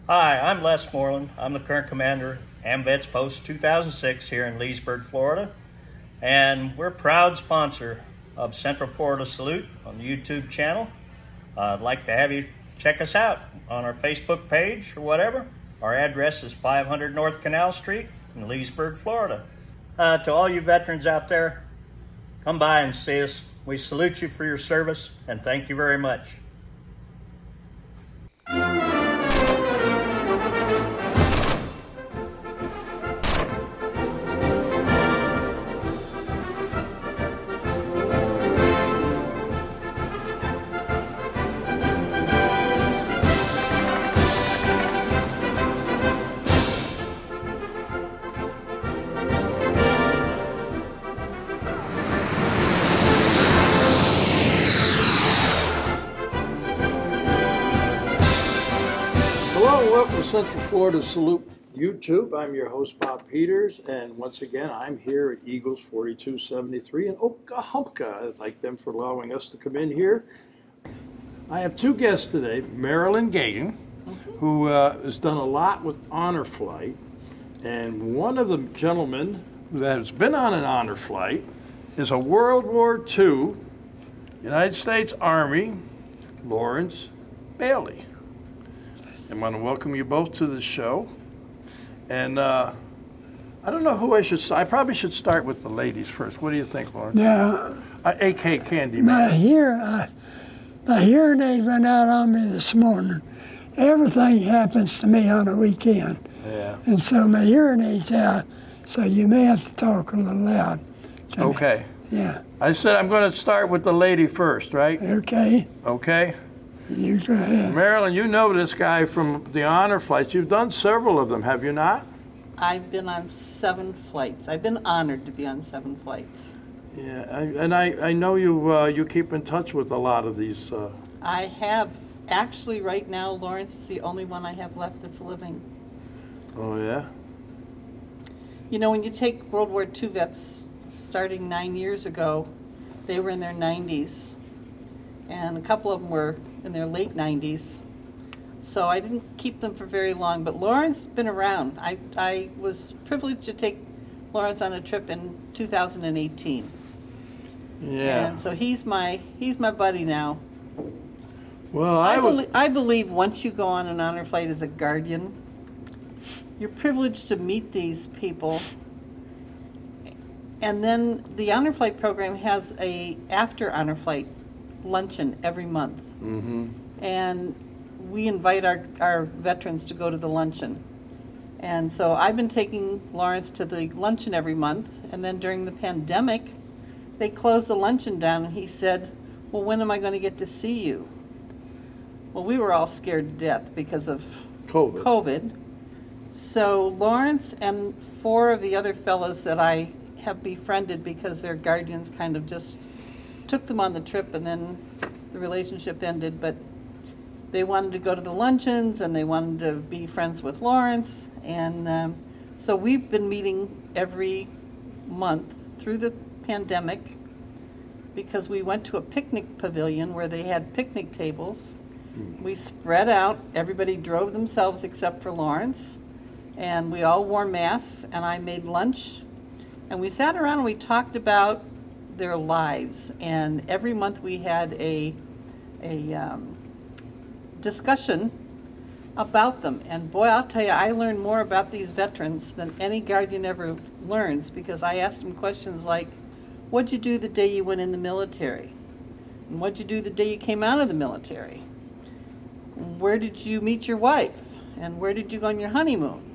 Hi, I'm Les Moreland. I'm the current commander, AMVETS Post 2006 here in Leesburg, Florida. And we're a proud sponsor of Central Florida Salute on the YouTube channel. I'd like to have you check us out on our Facebook page or whatever. Our address is 500 North Canal Street in Leesburg, Florida. To all you veterans out there, come by and see us. We salute you for your service and thank you very much. Welcome to Central Florida Salute YouTube. I'm your host, Bob Peters, and once again, I'm here at Eagles 4273 in Oklahoma. I'd like them for allowing us to come in here. I have two guests today, Marilyn Gagan, who has done a lot with honor flight, and one of the gentlemen that has been on an honor flight is a World War II United States Army, Laurence Bailey. I want to welcome you both to the show. And I don't know who I should start. I probably should start with the ladies first. What do you think, Laurence? Now, AK Candyman. My hearing aid went out on me this morning. Everything happens to me on a weekend. Yeah. And so my hearing aid's out, so you may have to talk a little loud to me. Okay. Yeah. I said I'm going to start with the lady first, right? Okay. Okay. You go ahead. Marilyn, you know this guy from the honor flights. You've done several of them, have you not? I've been on 7 flights. I've been honored to be on 7 flights. Yeah, and I know you keep in touch with a lot of these. I have. Actually, right now, Laurence is the only one I have left that's living. Oh, yeah? You know, when you take World War II vets starting 9 years ago, they were in their 90s. And a couple of them were in their late 90s. So I didn't keep them for very long, but Laurence has been around. I was privileged to take Laurence on a trip in 2018. Yeah. And so he's my buddy now. Well, I believe once you go on an honor flight as a guardian, you're privileged to meet these people. And then the honor flight program has a after honor flight luncheon every month. Mm-hmm. And we invite our veterans to go to the luncheon. And so I've been taking Laurence to the luncheon every month, and then during the pandemic, they closed the luncheon down, and he said, well, when am I going to get to see you? Well, we were all scared to death because of COVID. So Laurence and 4 of the other fellows that I have befriended because their guardians kind of just took them on the trip, and then the relationship ended, but they wanted to go to the luncheons and they wanted to be friends with Laurence, and so we've been meeting every month through the pandemic because we went to a picnic pavilion where they had picnic tables. We spread out, everybody drove themselves except for Laurence, and we all wore masks, and I made lunch, and we sat around and we talked about their lives, and every month we had a discussion about them. And boy, I'll tell you, I learned more about these veterans than any guardian ever learns, because I asked them questions like, what'd you do the day you went in the military? And what'd you do the day you came out of the military? Where did you meet your wife? And where did you go on your honeymoon?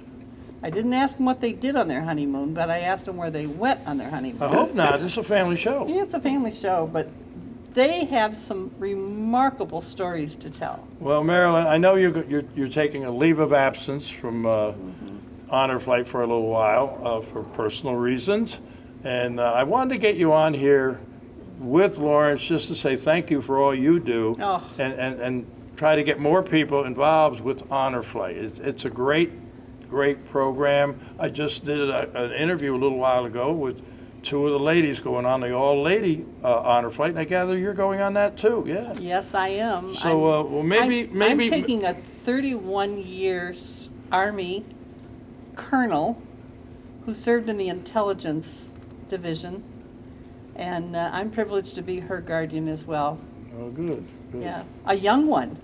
I didn't ask them what they did on their honeymoon, but I asked them where they went on their honeymoon. I hope not. It's a family show. Yeah, it's a family show, but they have some remarkable stories to tell. Well, Marilyn, I know you're taking a leave of absence from honor flight for a little while for personal reasons, and I wanted to get you on here with Laurence just to say thank you for all you do, and try to get more people involved with honor flight. It's a great program. I just did an interview a little while ago with 2 of the ladies going on the all-lady honor flight, and I gather you're going on that too, yeah? Yes, I am. So, well, maybe I'm taking a 31 years Army colonel who served in the intelligence division, and I'm privileged to be her guardian as well. Oh, good. Yeah, a young one.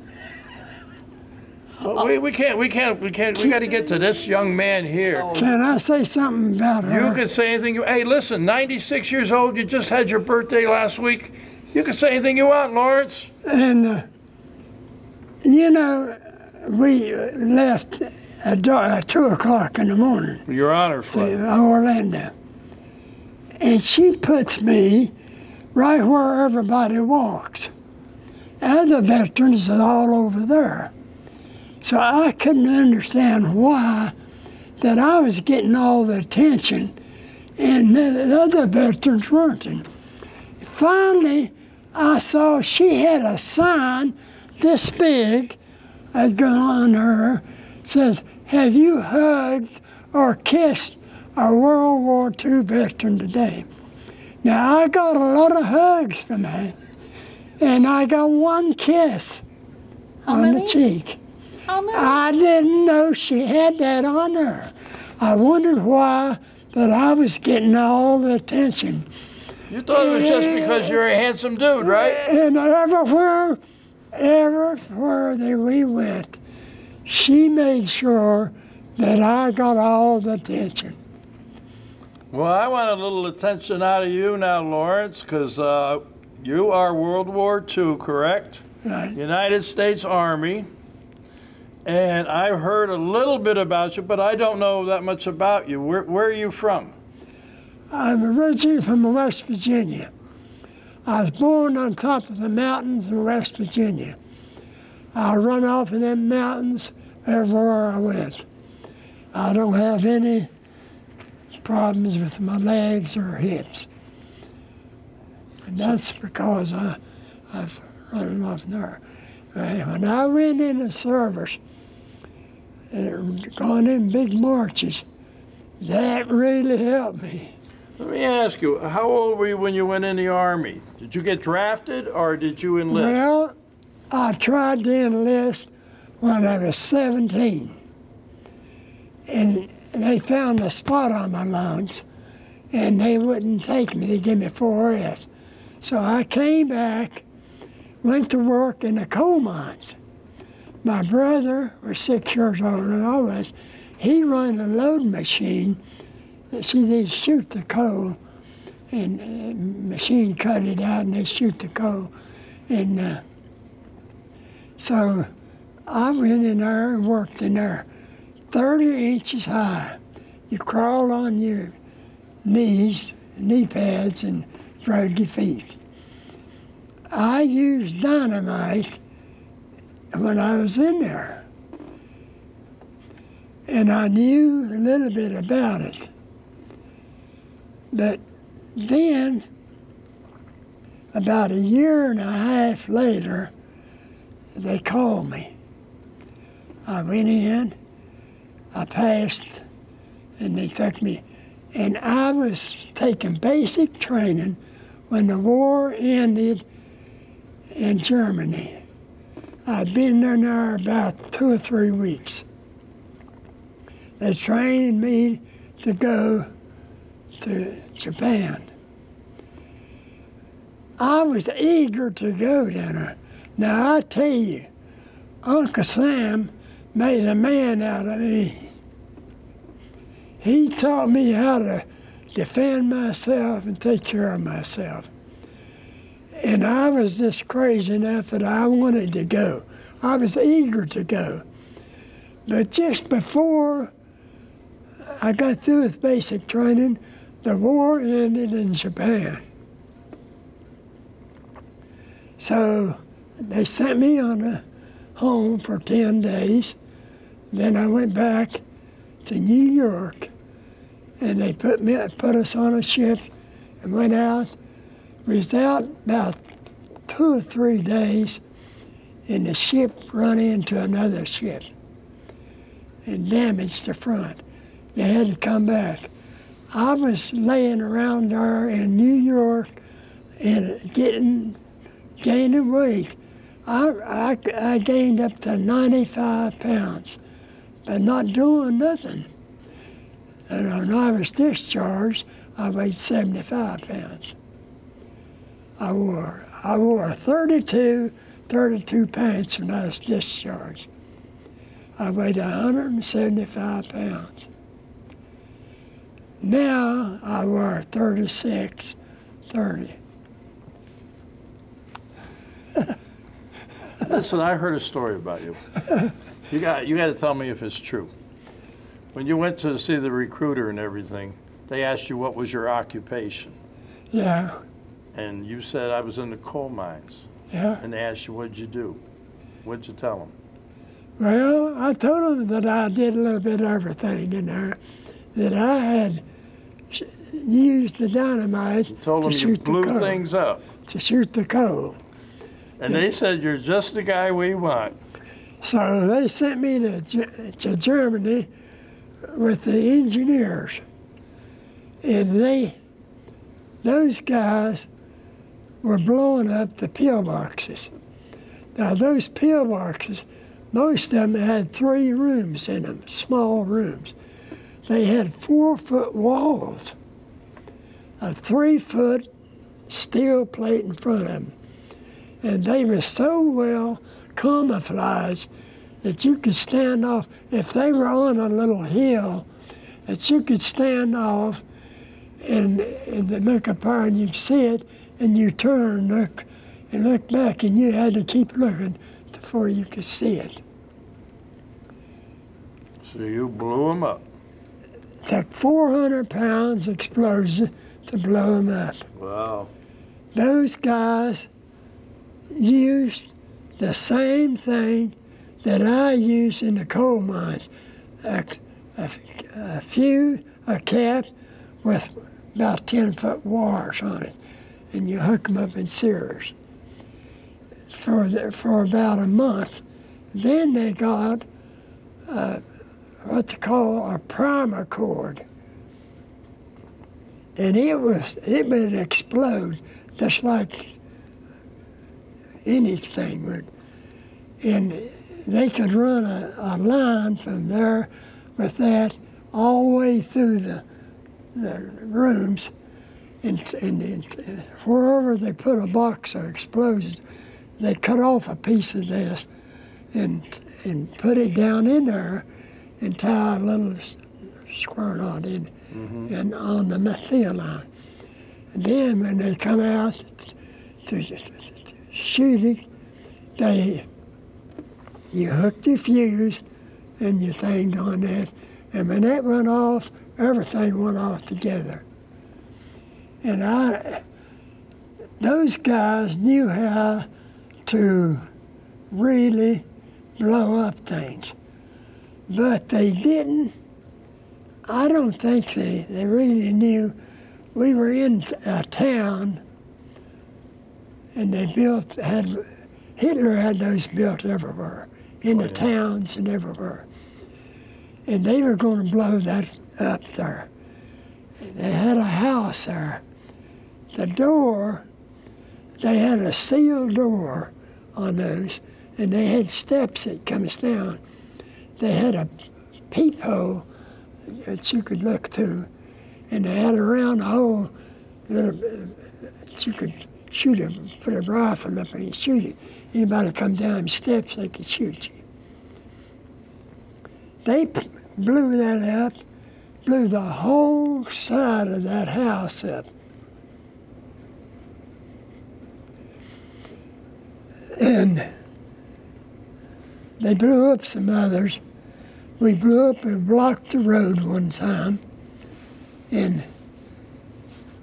Well, we got to get to this young man here. Oh. Can I say something about her? You can say anything you, hey, listen, 96 years old, you just had your birthday last week. You can say anything you want, Laurence. And, you know, we left at 2 o'clock in the morning Your Honor, to Fred. Orlando. And she puts me right where everybody walks. Other veterans are all over there. So I couldn't understand why that I was getting all the attention and the other veterans weren't. And finally, I saw she had a sign this big on her, says, "Have you hugged or kissed a World War II veteran today?" Now, I got a lot of hugs from her, and I got one kiss on the cheek. How many? I didn't know she had that on her. I wondered why that I was getting all the attention. You thought it was just because you're a handsome dude, right? And everywhere that we went, she made sure that I got all the attention. Well, I want a little attention out of you now, Laurence, because you are World War II, correct? Right. United States Army. And I heard a little bit about you, but I don't know that much about you. Where are you from? I'm originally from West Virginia. I was born on top of the mountains in West Virginia. I run off in them mountains everywhere I went. I don't have any problems with my legs or hips. And that's because I've run off there. When I went in the service and gone in big marches, that really helped me. Let me ask you, how old were you when you went in the Army? Did you get drafted or did you enlist? Well, I tried to enlist when I was 17. And they found a spot on my lungs, and they wouldn't take me. They gave me 4F. So I came back, went to work in the coal mines. My brother was 6 years older than I was. He ran a load machine. See, they shoot the coal, and machine cut it out, and they shoot the coal. And so I went in there and worked in there, 30 inches high. You crawl on your knees, knee pads, and drag your feet. I used dynamite when I was in there, and I knew a little bit about it. But then, about a year and a half later, they called me. I went in, I passed, and they took me. And I was taking basic training when the war ended in Germany. I'd been there about 2 or 3 weeks. They trained me to go to Japan. I was eager to go down there. Now I tell you, Uncle Sam made a man out of me. He taught me how to defend myself and take care of myself. And I was just crazy enough that I wanted to go. I was eager to go. But just before I got through with basic training, the war ended in Japan. So they sent me on home for 10 days. Then I went back to New York, and they put us on a ship and went out. We was out about 2 or 3 days, and the ship run into another ship and damaged the front. They had to come back. I was laying around there in New York and gaining weight. I gained up to 95 pounds, but not doing nothing. And when I was discharged, I weighed 75 pounds. I wore 32 pants when I was discharged. I weighed 175 pounds. Now I wear 36, 30. Listen, I heard a story about you. You got to tell me if it's true. When you went to see the recruiter and everything, they asked you what was your occupation. Yeah. And you said I was in the coal mines. Yeah. And they asked you, what'd you do? What'd you tell them? Well, I told them that I did a little bit of everything in there, that I had used the dynamite You told to them you shoot the blew coal. things up. To shoot the coal. And they said, you're just the guy we want. So they sent me to Germany with the engineers. And those guys were blowing up the pillboxes. Now those pillboxes, most of them had 3 rooms in them, small rooms. They had 4-foot walls, a 3-foot steel plate in front of them. And they were so well camouflaged that you could stand off, if they were on a little hill, that you could stand off and look up there and you'd see it, and you turn and look back, and you had to keep looking before you could see it. So you blew them up. It took 400 pounds explosion to blow them up. Wow. Those guys used the same thing that I used in the coal mines. A cap with about 10-foot wires on it, and you hook them up in series for about a month. Then they got what they call a primer cord, and it would explode just like anything would. And they could run a line from there with that all the way through the rooms, and wherever they put a box of explosives, they cut off a piece of this and put it down in there and tie a little square knot in and on the field line. And then when they come out to shoot it, you hooked your fuse and your thing on that, and when that went off, everything went off together. And those guys knew how to really blow up things, but they didn't. I don't think they really knew. We were in a town, and Hitler had those built everywhere, in the towns and everywhere. And they were going to blow that up there. They had a house there. The door, they had a sealed door on those, and they had steps that comes down. They had a peephole that you could look through, and they had a round hole that you could shoot it, put a rifle up and shoot it. Anybody come down the steps, they could shoot you. They blew that up, blew the whole side of that house up. And they blew up some others. We blew up and blocked the road one time, and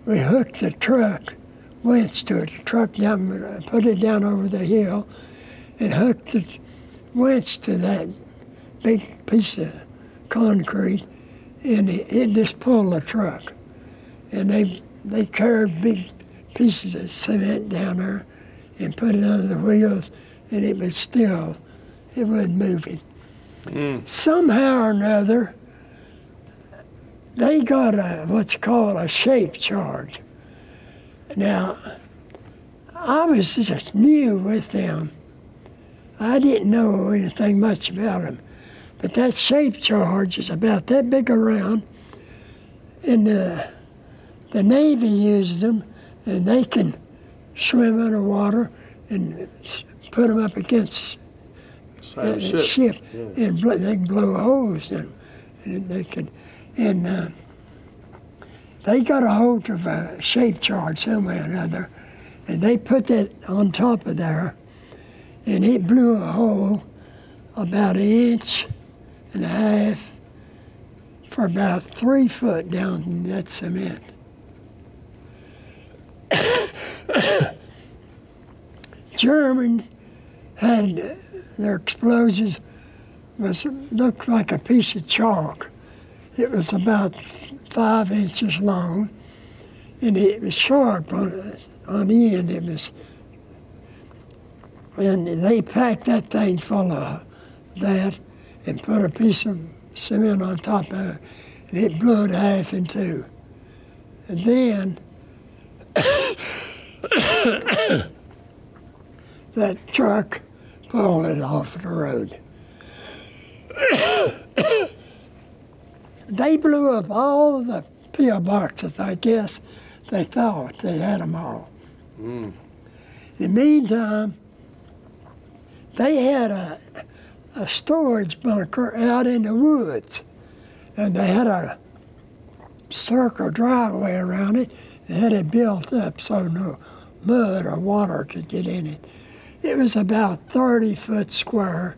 we hooked the truck, winch to it, the truck down, put it down over the hill, and hooked the winch to that big piece of concrete, and it just pulled the truck. And they carried big pieces of cement down there and put it under the wheels, and it wasn't moving. Somehow or another, they got what's called a shape charge. Now, I was just new with them, I didn't know anything much about them. But that shape charge is about that big around, and the Navy uses them, and they can swim underwater and put them up against a ship, yeah. And they can blow holes in them, and they can, and they got a hold of a shape charge somewhere or another, and they put that on top of there, and it blew a hole about 1.5 inches for about 3 foot down in that cement. Germans had their explosives looked like a piece of chalk. It was about 5 inches long, and it was sharp on the end. It was, and they packed that thing full of that and put a piece of cement on top of it, and it blew it half in two. And then that truck pulled it off the road. They blew up all the P.O. boxes, I guess. They thought they had them all. In the meantime, they had a storage bunker out in the woods, and they had a circle driveway around it. They had it built up so no mud or water could get in it. It was about 30 foot square,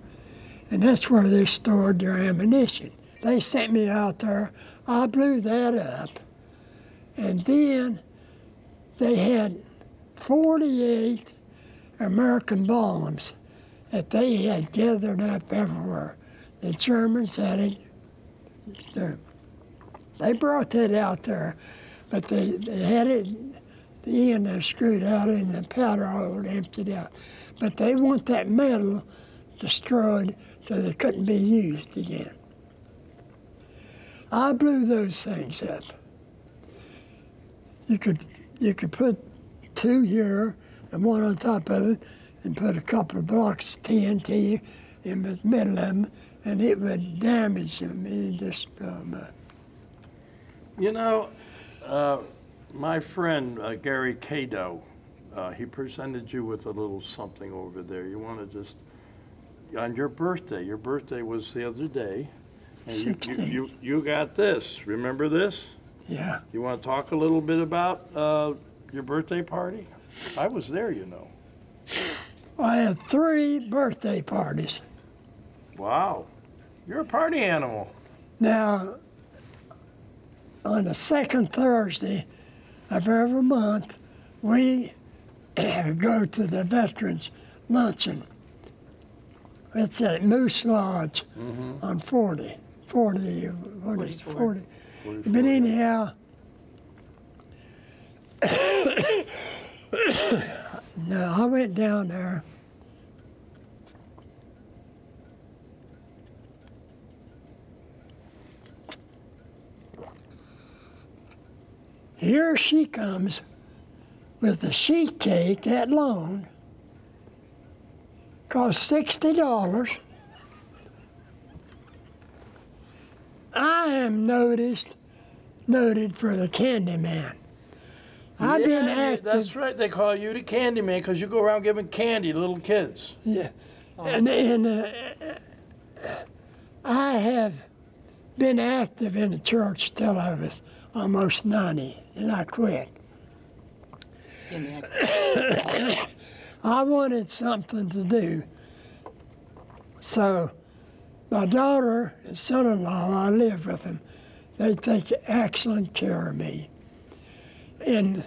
and that's where they stored their ammunition. They sent me out there. I blew that up, and then they had 48 American bombs that they had gathered up everywhere. The Germans had it. They brought that out there, but they had it, the end they screwed out and the powder oil emptied out. But they want that metal destroyed so they couldn't be used again. I blew those things up. You could put 2 here and 1 on top of it, and put a couple of blocks of TNT in the middle of them, and it would damage them. It just You know, my friend Gary Cado, he presented you with a little something over there. You want to just, on your birthday was the other day, and you got this. Remember this? Yeah. You want to talk a little bit about your birthday party? I was there, you know. I had 3 birthday parties. Wow. You're a party animal. Now, on the second Thursday of every month, we go to the Veterans Luncheon. It's at Moose Lodge on 40. But anyhow, no, I went down there. Here she comes with a sheet cake that long, cost $60. I am noted for the Candyman. I've been active. That's right. They call you the Candyman because you go around giving candy to little kids. Yeah, and I have been active in the church till I was almost 90, and I quit. I wanted something to do, so my daughter and son-in-law, I live with them. They take excellent care of me. And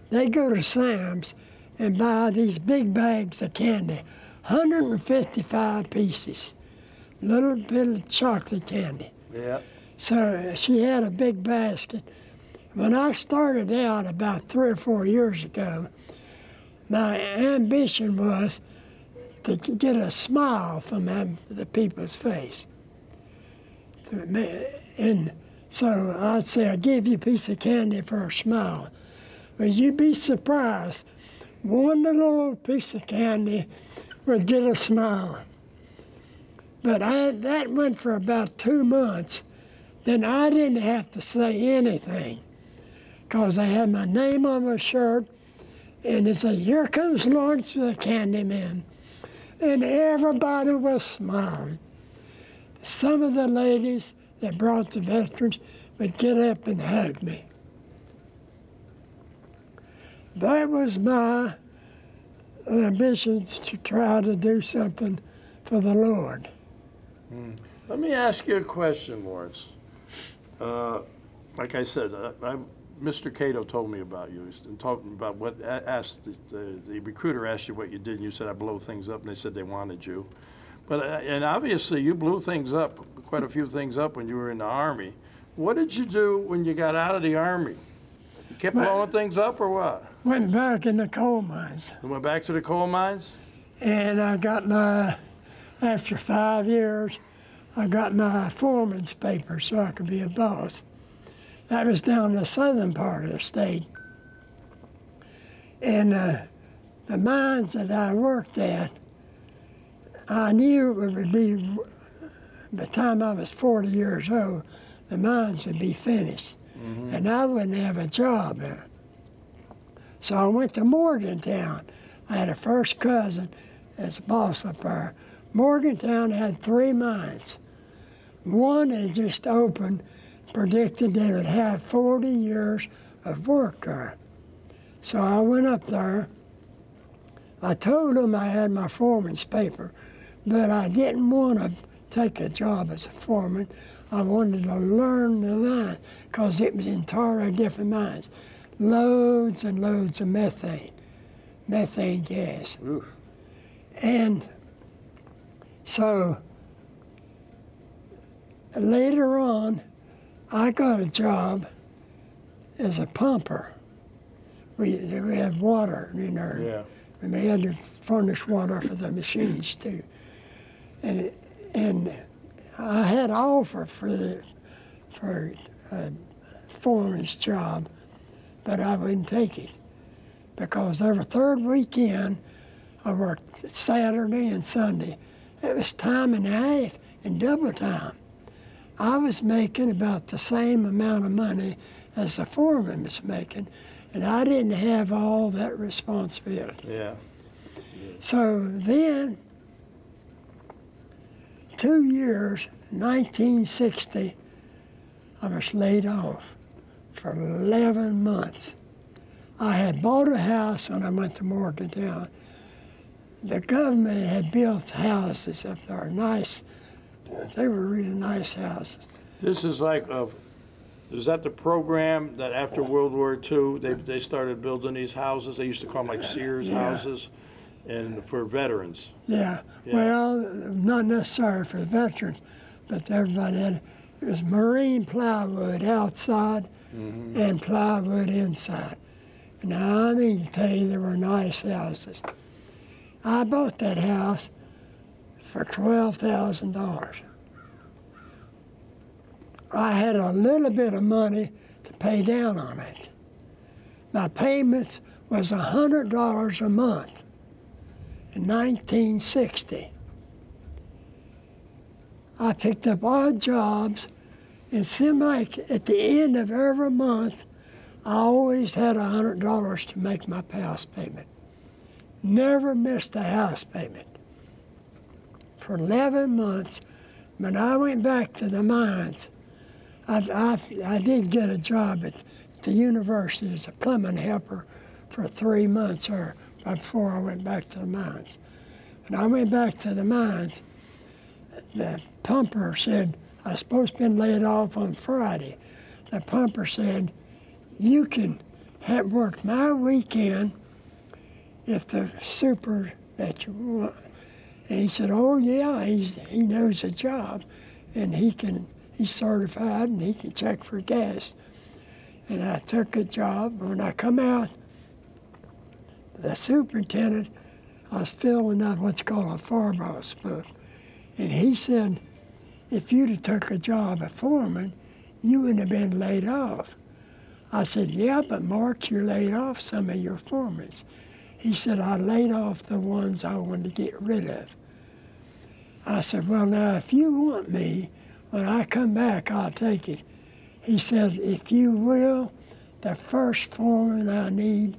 they go to Sam's and buy these big bags of candy, 155 pieces, little bit of chocolate candy. Yeah. So she had a big basket. When I started out about 3 or 4 years ago, my ambition was to get a smile from the people's face. And so I'd say, I'll give you a piece of candy for a smile. But you'd be surprised. One little piece of candy would get a smile. But that went for about 2 months. Then I didn't have to say anything because I had my name on my shirt, and it said, "Here comes Laurence the Candyman." And everybody was smiling. Some of the ladies that brought the veterans would get up and hug me. That was my ambitions, to try to do something for the Lord. Let me ask you a question, Laurence. Like I said, Mr. Cato told me about you and talking about what asked the recruiter asked you what you did, and you said, "I blow things up," and they said they wanted you. But and obviously you blew things up, quite a few things up when you were in the Army. What did you do when you got out of the Army? You kept blowing things up, or what? Went back in the coal mines. You went back to the coal mines? And I got after 5 years, I got my foreman's paper so I could be a boss. That was down in the southern part of the state. And the mines that I worked at, I knew it would be, by the time I was 40 years old, the mines would be finished. And I wouldn't have a job there. So I went to Morgantown. I had a first cousin as a boss up there. Morgantown had 3 mines. One had just opened, predicted they would have 40 years of work there. So I went up there. I told them I had my foreman's paper, but I didn't want to take a job as a foreman. I wanted to learn the mine because it was entirely different mines. Loads and loads of methane gas. Oof. And so later on, I got a job as a pumper. We had water in there. Yeah. And we had to furnish water for the machines too. And I had an offer for a foreman's job, but I wouldn't take it because every third weekend I worked Saturday and Sunday. It was time and a half and double time. I was making about the same amount of money as the foreman was making, and I didn't have all that responsibility. Yeah. So then, 2 years, 1960, I was laid off for 11 months. I had bought a house when I went to Morgantown. The government had built houses up there, nice. They were really nice houses. This is like is that the program that after World War II they started building these houses? They used to call them like Sears houses, and for veterans. Yeah. Well, not necessarily for veterans, but everybody had. It was marine plywood outside and plywood inside. And I mean to tell you, they were nice houses. I bought that house for $12,000. I had a little bit of money to pay down on it. My payment was $100 a month in 1960. I picked up odd jobs, and it seemed like at the end of every month, I always had $100 to make my house payment. Never missed a house payment. For 11 months, when I went back to the mines, I did get a job at the university as a plumbing helper for 3 months or before I went back to the mines. When I went back to the mines, the pumper said, I was supposed to have been laid off on Friday. The pumper said, you can work my weekend if the super that you want. And he said, oh yeah, he knows the job, and he's certified and he can check for gas. And I took a job. When I come out, the superintendent, I was filling out what's called a farmhouse book. And he said, if you'd have took a job at foreman, you wouldn't have been laid off. I said, yeah, but Mark, you laid off some of your foremans. He said, I laid off the ones I wanted to get rid of. I said, well, now, if you want me, when I come back, I'll take it. He said, if you will, the first foreman I need,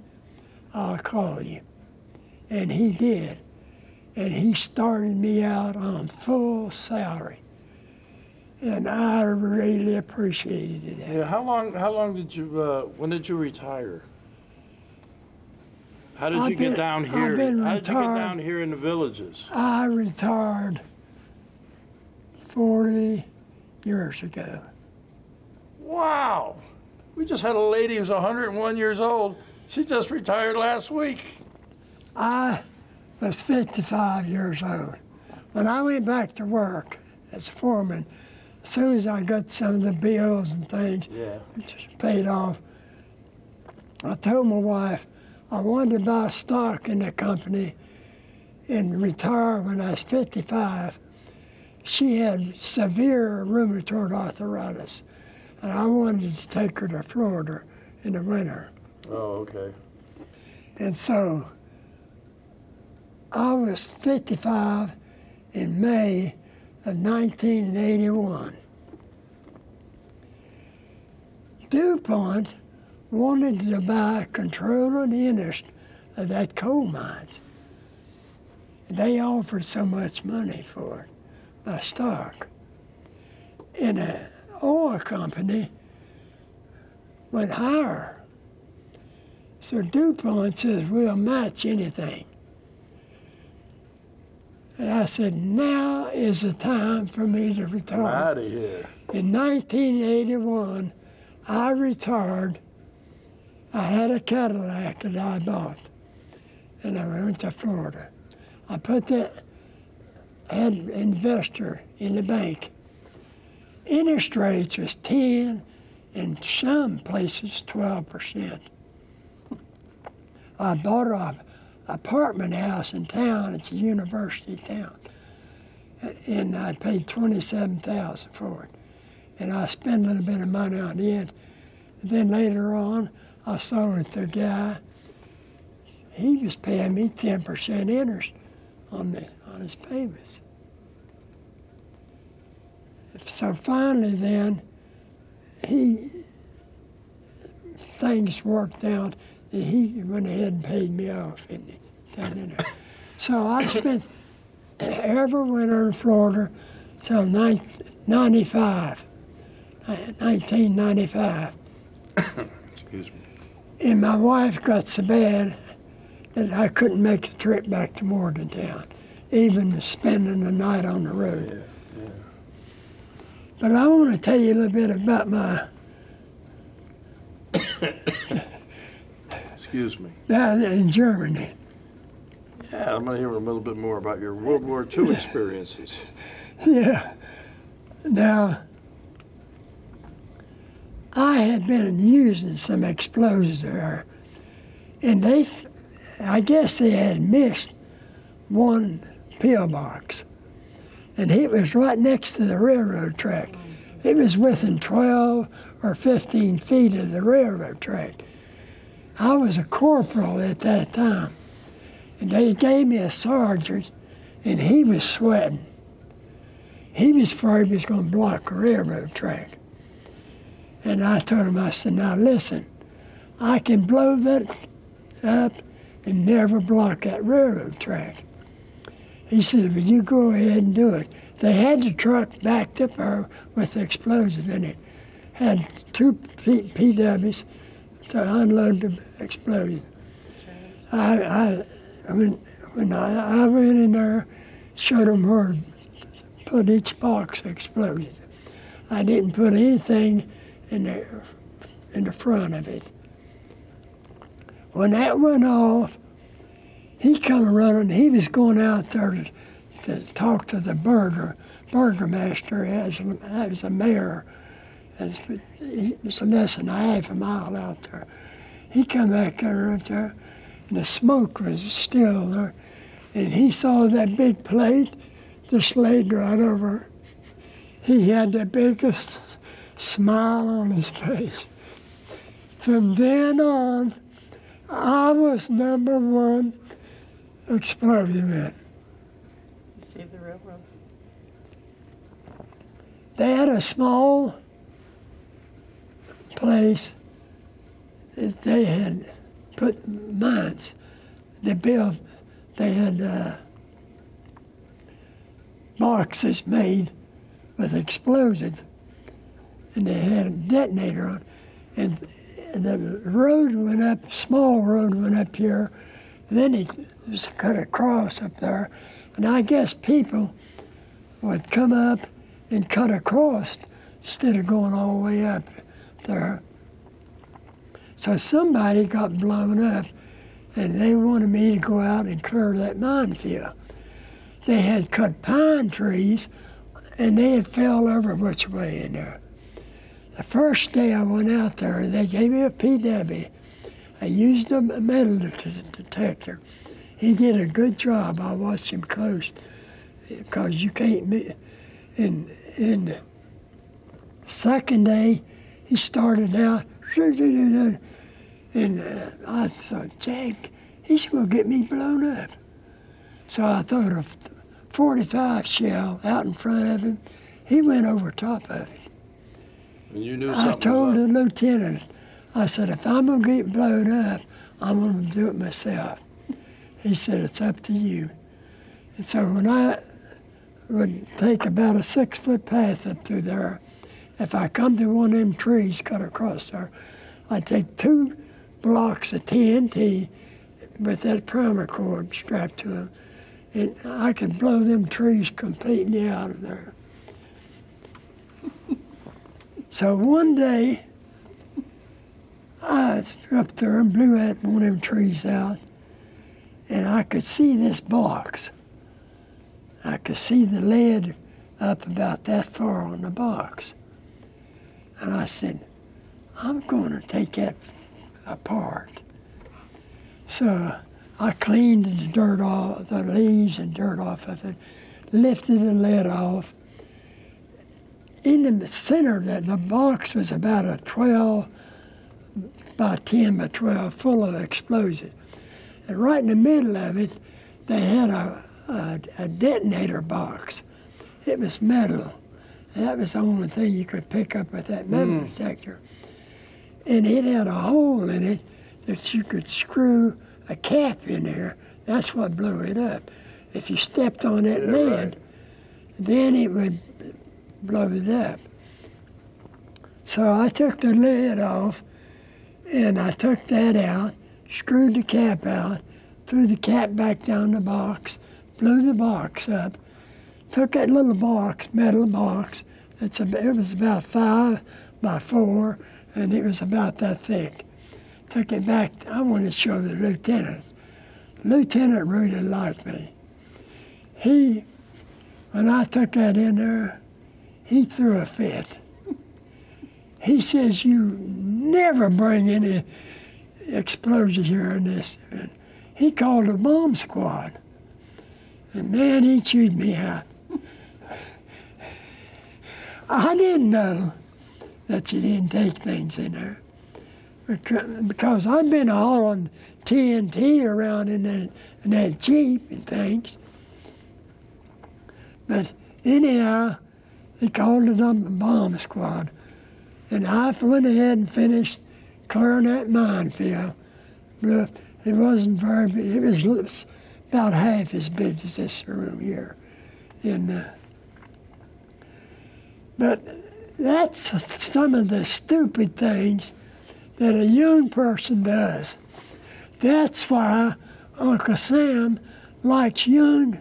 I'll call you. And he did. And he started me out on full salary. And I really appreciated it. Yeah, how long did you, when did you retire? How did you get down here? How did you get down here in the Villages? I retired 40 years ago. Wow. We just had a lady who's 101 years old. She just retired last week. I was 55 years old. When I went back to work as a foreman, as soon as I got some of the bills and things paid off, I told my wife I wanted to buy stock in the company and retire when I was 55. She had severe rheumatoid arthritis, and I wanted to take her to Florida in the winter. Oh, okay. And so I was 55 in May of 1981. DuPont wanted to buy control of the interest of that coal mines. They offered so much money for it, my stock. And an oil company went higher. So DuPont says, we'll match anything. And I said, now is the time for me to retire. I'm out of here. In 1981, I retired. I had a Cadillac that I bought, and I went to Florida. I put that had an investor in the bank. Interest rates was 10, in some places 12%. I bought an apartment house in town. It's a university town, and I paid $27,000 for it. And I spent a little bit of money on it. And then later on, I sold it to a guy. He was paying me 10% interest on his payments. So finally then, things worked out, and he went ahead and paid me off. So I spent every winter in Florida till 1995. Excuse me. And my wife got so bad that I couldn't make the trip back to Morgantown, even spending the night on the road. Yeah. But I want to tell you a little bit about my... Excuse me. in Germany. Yeah, I'm going to hear a little bit more about your World War II experiences. Yeah. Now, I had been using some explosives there, and I guess they had missed one pillbox, and it was right next to the railroad track. It was within 12 or 15 feet of the railroad track. I was a corporal at that time, and they gave me a sergeant, and he was sweating. He was afraid he was going to block a railroad track. And I told him, I said, now listen, I can blow that up and never block that railroad track. He said, well, you go ahead and do it. They had the truck backed up there with the explosive in it. Had two PWs to unload the explosive. When I went in there, showed them where to put each box of explosives. I didn't put anything in the front of it. When that went off, he come running. He was going out there to talk to the burgomaster as a mayor. It was less than a half a mile out there. He come back there, and the smoke was still there. And he saw that big plate just laid right over. He had the biggest smile on his face. From then on, I was #1 explosive man. You saved the railroad. They had a small place that they had put mines. They had boxes made with explosives, and they had a detonator on. And the road went up, small road went up here, then it was cut across up there. And I guess people would come up and cut across instead of going all the way up there. So somebody got blown up, and they wanted me to go out and clear that minefield. They had cut pine trees, and they had fell every which way in there. The first day I went out there, they gave me a PW. I used a metal detector. He did a good job. I watched him close, because you can't. In the second day, he started out, and I thought, Jack, he's going to get me blown up. So I threw a 45 shell out in front of him. He went over top of it. And you knew I something told was the up. lieutenant, I said, if I'm going to get blown up, I'm going to do it myself. He said, it's up to you. And so when I would take about a 6-foot path up through there, if I come to one of them trees cut across there, I'd take 2 blocks of TNT with that primer cord strapped to them, and I could blow them trees completely out of there. So one day, I was up there and blew that one of them trees out, and I could see this box. I could see the lead up about that far on the box. And I said, I'm going to take that apart. So I cleaned the dirt off, the leaves and dirt off of it, lifted the lid off. In the center of that, the box was about a 12 by 10 by 12 full of explosives. And right in the middle of it, they had a detonator box. It was metal. That was the only thing you could pick up with that metal detector. And it had a hole in it that you could screw a cap in there. That's what blew it up. If you stepped on that lid, then it would blow it up. So I took the lid off, and I took that out, screwed the cap out, threw the cap back down the box, blew the box up, took that little box, metal box, it was about 5 by 4, and it was about that thick. Took it back, I wanted to show the lieutenant. Lieutenant really liked me. When I took that in there, he threw a fit. He says, you never bring any explosives here in this. And he called a bomb squad. And man, he chewed me out. I didn't know that you didn't take things in there. Because I've been hauling TNT around in that Jeep and things. But anyhow, they called it a bomb squad. And I went ahead and finished clearing that minefield. But it wasn't very big. It was about half as big as this room here. But that's some of the stupid things that a young person does. That's why Uncle Sam likes young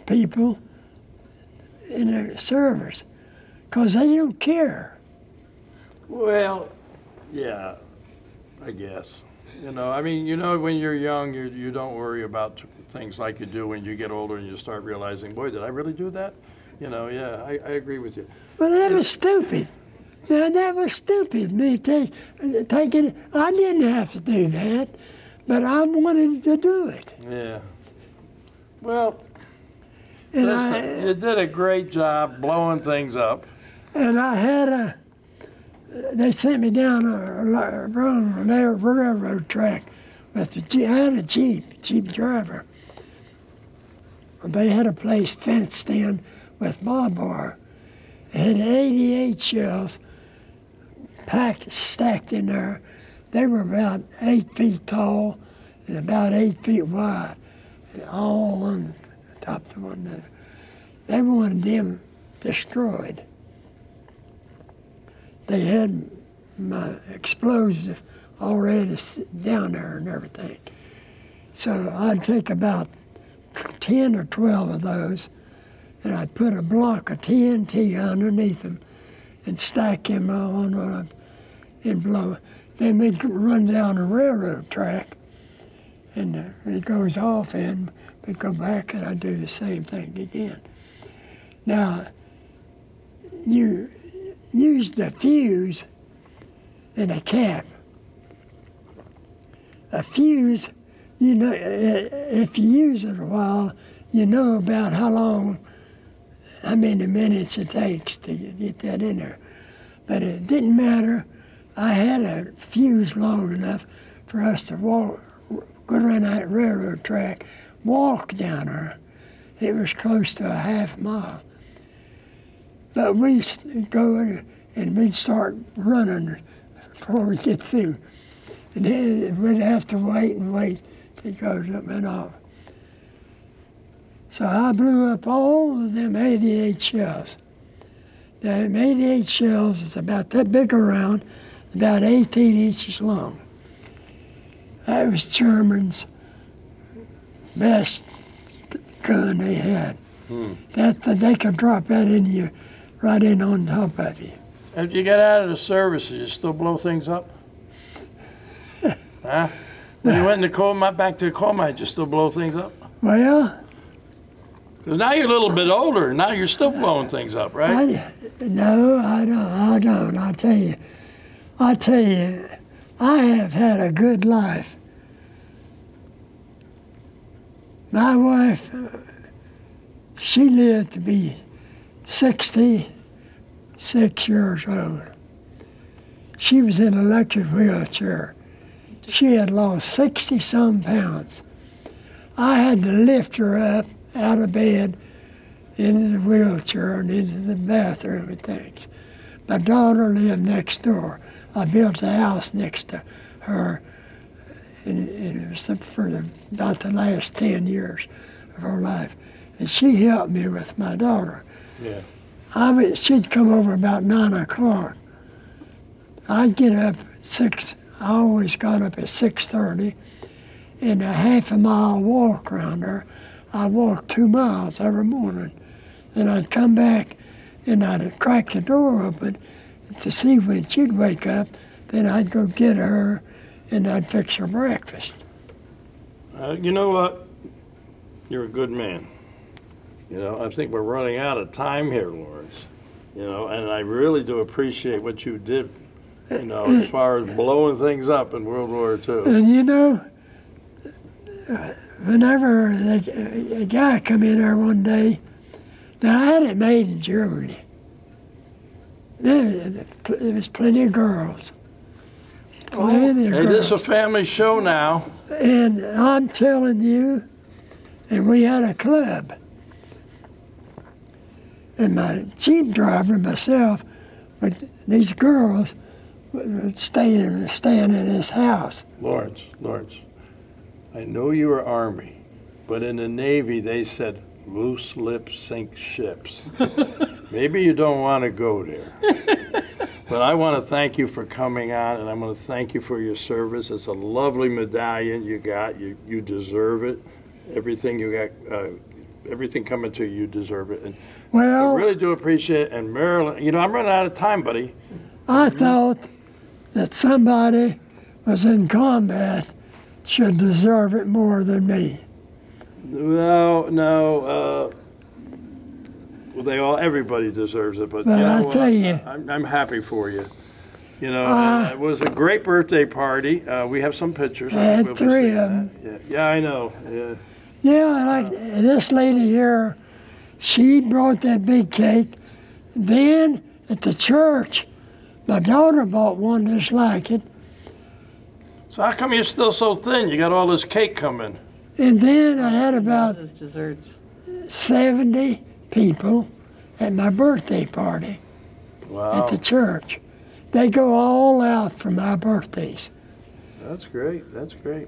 people in their service, because they don't care. Well, yeah, I guess. I mean, when you're young, you don't worry about things like you do when you get older and you start realizing, boy, did I really do that? Yeah, I agree with you. Well, that was stupid. Now, that was stupid, me taking it. I didn't have to do that, but I wanted to do it. Yeah. Well, And listen, you did a great job blowing things up. And I had they sent me down a railroad track I had a Jeep driver. They had a place fenced in with barbed wire. It had 88 shells stacked in there. They were about 8 feet tall and about 8 feet wide, and all on top of one another. They wanted them destroyed. They had my explosive already down there and everything. So I'd take about 10 or 12 of those, and I'd put a block of TNT underneath them and stack them on and blow. Then we'd run down a railroad track, and when it goes off, and we'd go back and I'd do the same thing again. Now, you use the fuse and a cap. A fuse, you know, if you use it a while, you know about how many minutes it takes to get that in there. But it didn't matter. I had a fuse long enough for us to go around that railroad track, walk down there. It was close to a half mile. But we'd go and we'd start running before we get through. And then we'd have to wait and wait till it goes up and off. So I blew up all of them 88 shells. Now, them 88 shells is about that big around, about 18 inches long. That was German's best gun they had. That they could drop that in you, right in on top of you. If you get out of the service, you still blow things up? Huh? When you went in the coal mine, back to the coal mine, you still blow things up? Well, because now you're a little bit older, and now you're still blowing things up, right? No, I don't. I tell you, I have had a good life. My wife, she lived to be 66 years old. She was in an electric wheelchair. She had lost 60-some pounds. I had to lift her up out of bed into the wheelchair and into the bathroom and things. My daughter lived next door. I built a house next to her, and it was for about the last 10 years of her life. And she helped me with my daughter. Yeah. She'd come over about 9 o'clock. I'd get up at 6. I always got up at 6:30, and a half a mile walk around her. I walked 2 miles every morning. Then I'd come back and I'd crack the door open to see when she'd wake up. Then I'd go get her and I'd fix her breakfast. You know what? You're a good man. You know, I think we're running out of time here, Laurence. You know, and I really do appreciate what you did, you know, as far as blowing things up in World War II. And you know, whenever a guy come in there one day, now I had it made in Germany. There was plenty of girls. Plenty of Hey, girls. this is a family show now. And I'm telling you, and we had a club. And my Jeep driver and myself, but these girls would stay in his house. Laurence, I know you were Army, but in the Navy they said loose lips sink ships. Maybe you don't want to go there. But I want to thank you for coming on, and I want to thank you for your service. It's a lovely medallion you got. You deserve it. Everything you got, everything coming to you deserve it. And Well, I really do appreciate it. And Marilyn, you know, I'm running out of time, buddy. I thought that somebody was in combat should deserve it more than me. No. Well, everybody deserves it, but But you know I what? tell you, I'm happy for you. You know, and it was a great birthday party. We have some pictures. I had We'll be 3 seeing of them. that. Yeah, I know. Yeah. Yeah, like this lady here, she brought that big cake. Then at the church, my daughter bought one just like it. So how come you're still so thin? You got all this cake coming. And then I had about This is desserts. 70 people at my birthday party Wow. at the church. They go all out for my birthdays. That's great. That's great.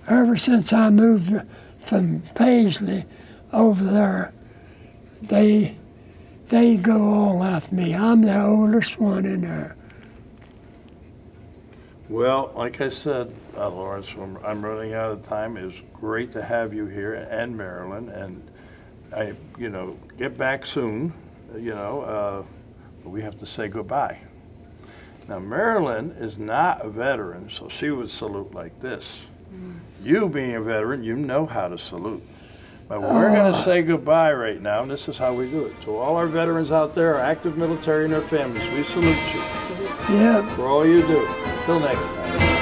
Ever since I moved from Paisley over there, they go all out for me. I'm the oldest one in there. Well, like I said, Laurence, I'm running out of time. It was great to have you here, and Marilyn, and get back soon. But we have to say goodbye. Now, Marilyn is not a veteran, so she would salute like this. You being a veteran, you know how to salute. But we're going to say goodbye right now, and this is how we do it. To all our veterans out there, our active military and their families, we salute you Yeah. for all you do. Till next time.